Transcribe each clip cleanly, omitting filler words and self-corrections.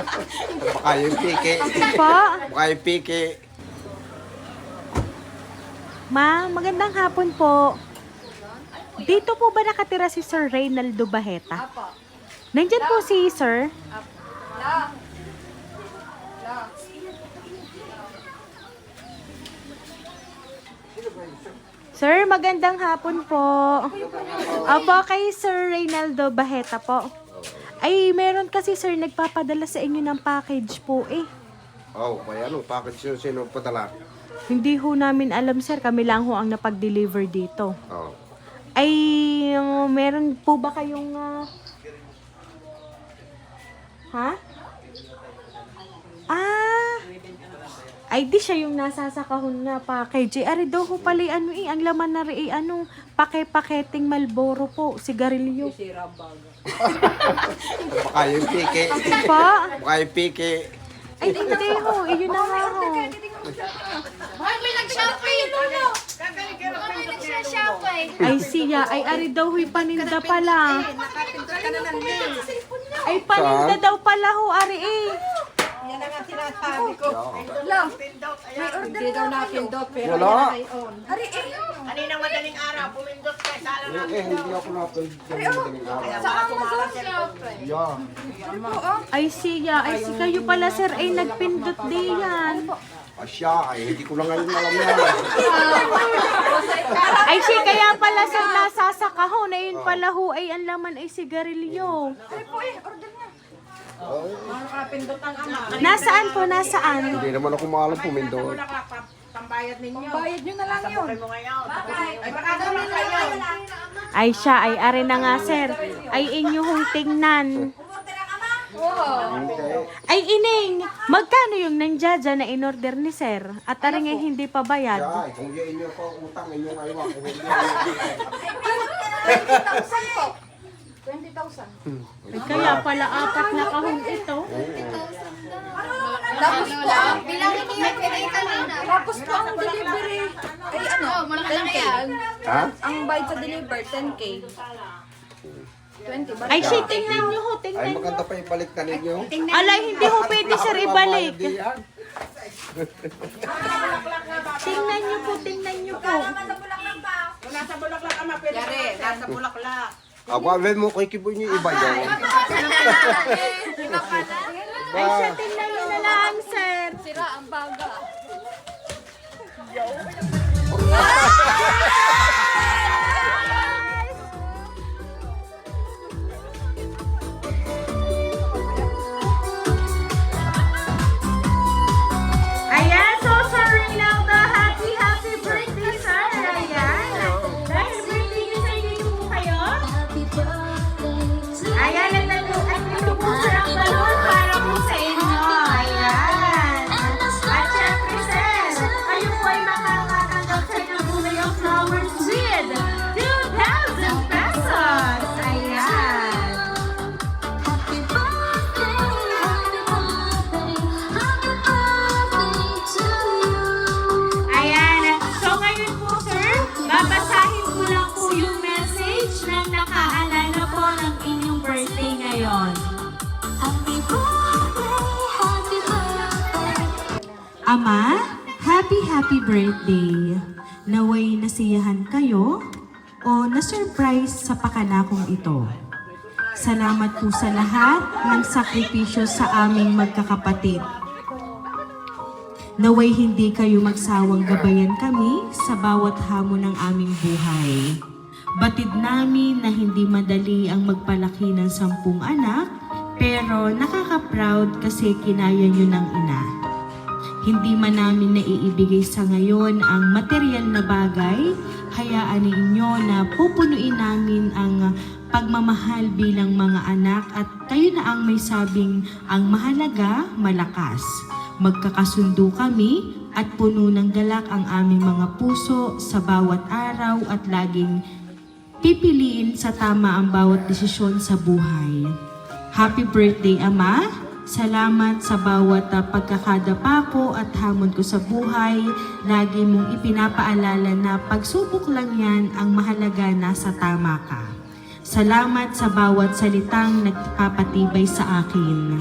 Baka yung piki. Po? Baka yung piki. Ma, magandang hapon po. Dito po ba nakatira si Sir Reynaldo Baheta? Apo. Nandyan po si Sir. La. Sir, magandang hapon po. Opo, kay Sir Reynaldo Baheta po. Ay, meron kasi sir nagpapadala sa inyo ng package po eh. Oh, kaya ano, package yun sino padala? Hindi ho namin alam sir, kami lang ho ang napag-deliver dito. Oh. Ay, meron po ba kayong... Ha? Ah! Ay, di siya yung nasasakahon na package. Ari daw ho pala ano ang laman na rin pake-paketing Malboro po, sigarilyo. Baka yung piki. Pa? Baka yung piki. Ay, hindi ho. Iyon na nga ho. Ay, may nag-shopping! Baka may nag-shopping! Ay, siya. Ay, ari daw ho'y paninda pala. Nakapindot ka na ng mail. Ay, paninda daw pala ho, ari eh. Yan ang nga sinasabi ko. Lang. Hindi daw napindot, pero Wala. yan ay on. Ari, Kanina madaling araw, pumindot kayo sa alam namin. Hindi ako napag madaling araw. saan mo sa shopping? Yeah. Ay, siya. Ay, si kayo pala, sir. Ay, nagpindot di yan. Asya, ay hindi ko lang ngayon alam yan. Ay, si kaya pala, sir, nasasakahon. Ayun pala ho, ay ang laman ay sigarilyo. Nakapindot ang ama. Nasaan po? Nasaan? Hindi naman ako maalam pumindot. Pambayad ninyo. Bayad nyo na lang yun. Sabay mo ngayon. Ay, baka naman kayo. Ay, siya. Ay, ari na nga, sir. Ay, inyo hong tingnan. Hindi. Ay, ining, magkano yung nandiyan na in-order ni sir? At aring ay hindi pa bayad. Siya, kung yan inyo pa utang, inyong ayaw. Kung hindi 20,000 po. 20,000. Ay, kaya pala apat na kahon ito. Tapos po, bilangin niyo yung pinay kanina. Tapos po ang delivery, ay ano, 10K. Ha? Ang bayad sa deliver, 10K. 20 ba? Ay, siya, tingnan nyo ho, Ay tingnan nyo. maganda pa ibalik na ninyo. Alay, hindi ho pwede sir ibalik. Hindi yan. Tingnan nyo po, tingnan nyo po. Nasa bulaklak ama, pwede. Yari, nasa bulaklak. Aba, mo kay kibo niyo iba yan. Ay, siya, tingnan nyo na lang, sir. Sira ang baga. Ayan, so Sir Reynaldo, happy birthday, sir. Ayan. Dahil birthday niyo sa inyo po kayo. Ayan, nagtuturo po sir ang balon para po sa inyo. Ayan. At syempre, sir, kayo po ay makakatanggap sa inyong kulay of flowers with 2,000 pesos. Ayan. Ayan. So ngayon po, sir, babasahin ko lang po yung message na nakaalala po ng inyong birthday ngayon. Ama, happy birthday. Naway nasiyahan kayo o na-surprise sa pakanakong ito. Salamat po sa lahat ng sakripisyo sa aming magkakapatid. Naway hindi kayo magsawang gabayan kami sa bawat hamon ng aming buhay. Batid namin na hindi madali ang magpalaki ng 10 anak, pero nakaka-proud kasi kinaya nyo ng ina. Hindi man namin naiibigay sa ngayon ang material na bagay, hayaan ninyo na pupunuin namin ang pagmamahal bilang mga anak at kayo na ang may sabing ang mahalaga, malakas. Magkakasundo kami at puno ng galak ang aming mga puso sa bawat araw at laging pipiliin sa tama ang bawat desisyon sa buhay. Happy birthday, Ama! Salamat sa bawat pagkakadapa ko at hamon ko sa buhay. Lagi mong ipinapaalala na pagsubok lang yan, ang mahalaga nasa tama ka. Salamat sa bawat salitang nagpapatibay sa akin.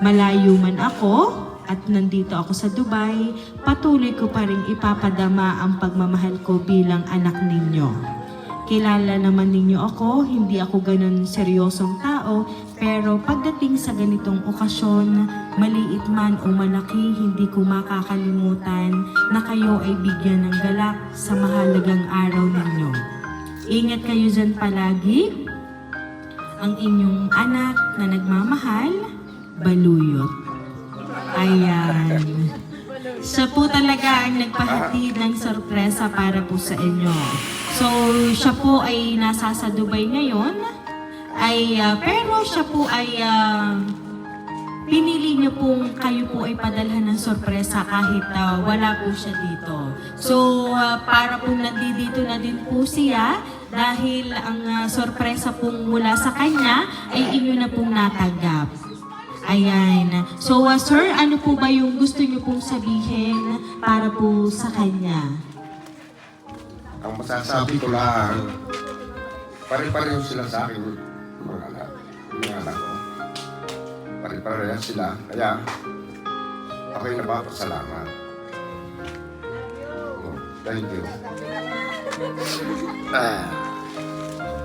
Malayo man ako at nandito ako sa Dubai, patuloy ko pa rin ipapadama ang pagmamahal ko bilang anak ninyo. Kilala naman ninyo ako, hindi ako ganun seryosong tao, pero pagdating sa ganitong okasyon, maliit man o malaki, hindi ko makakalimutan na kayo ay bigyan ng galak sa mahalagang araw ninyo. Ingat kayo dyan palagi. Ang inyong anak na nagmamahal, Baluyot. Ayan. Siya po talaga ang nagpahatid ng sorpresa para po sa inyo. So, siya po ay nasa sa Dubai ngayon. Pero siya po ay pinili niyo pong kayo po ay padalhan ng sorpresa kahit wala po siya dito. So, para po nandito na din po siya dahil ang sorpresa pong mula sa kanya ay inyo na pong natanggap. Ayan. So, sir, ano po ba yung gusto niyo pong sabihin para po sa kanya? Ang masasabi ko lang, pare-pareho sila sa akin, mga anak. Mga anak ko. Pare-pareho sila. Kaya, ako'y napapasalamat. Thank you.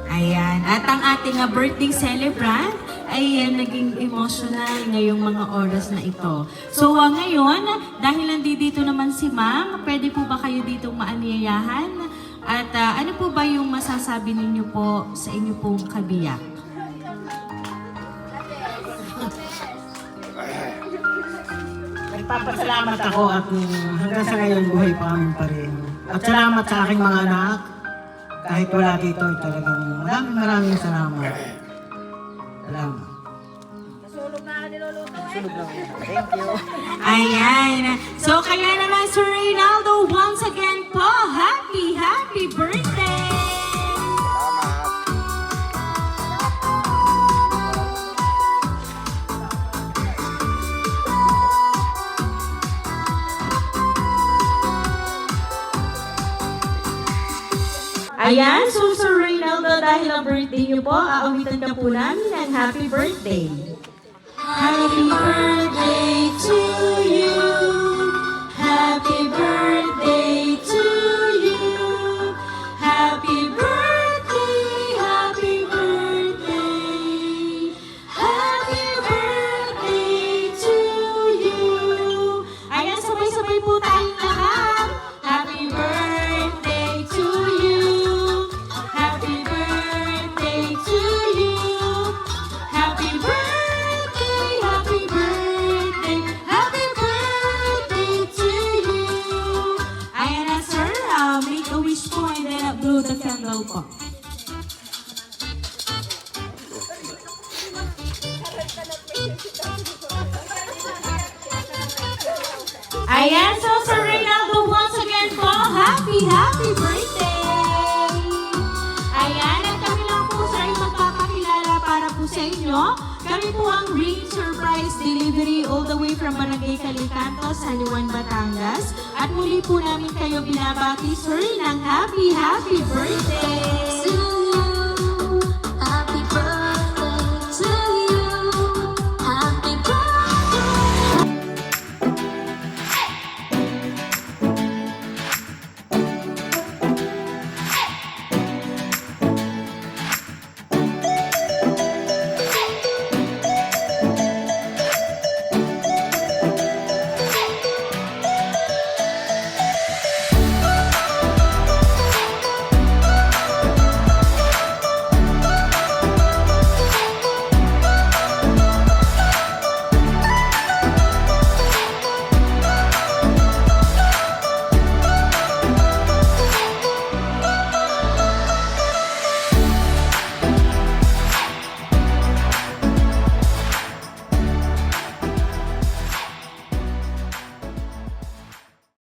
Ayan. At ang ating birthday celebrant ay naging emotional ngayong mga oras na ito. So ngayon, dahil nandito naman si ma'am, pwede po ba kayo dito maaniyayahan? At ano po ba yung masasabi ninyo po sa inyo pong kabiyak? Nagpapasalamat ako at hanggang sa ngayon buhay pa kami pa rin. At salamat sa aking mga anak. Kahit wala dito, talagang maraming salamat. Salamat. Ayan. So kaya naman Sir Reynaldo, once again po, happy birthday! Ayan, so Sir Reynaldo, dahil ang birthday niyo po, aawitan ka po namin ng happy birthday. Happy birthday to you. Happy birthday to you. Happy birthday, happy birthday. Happy birthday to you. Ayan, sabay-sabay po tayong lahat. Happy birthday to you. Happy birthday to you. Happy birthday, happy birthday, happy birthday to you. Ayan na sir, make a wish po and then blow the candle po. Ayan, so Sir Reynaldo, once again po, happy birthday! Ayan, at kami lang po sir ay magpapakilala para po sa inyo. Kami po ang Ring Surprise Delivery all the way from Barangay Calicanto, San Juan, Batangas. At muli po namin kayo binabati sir ng happy birthday!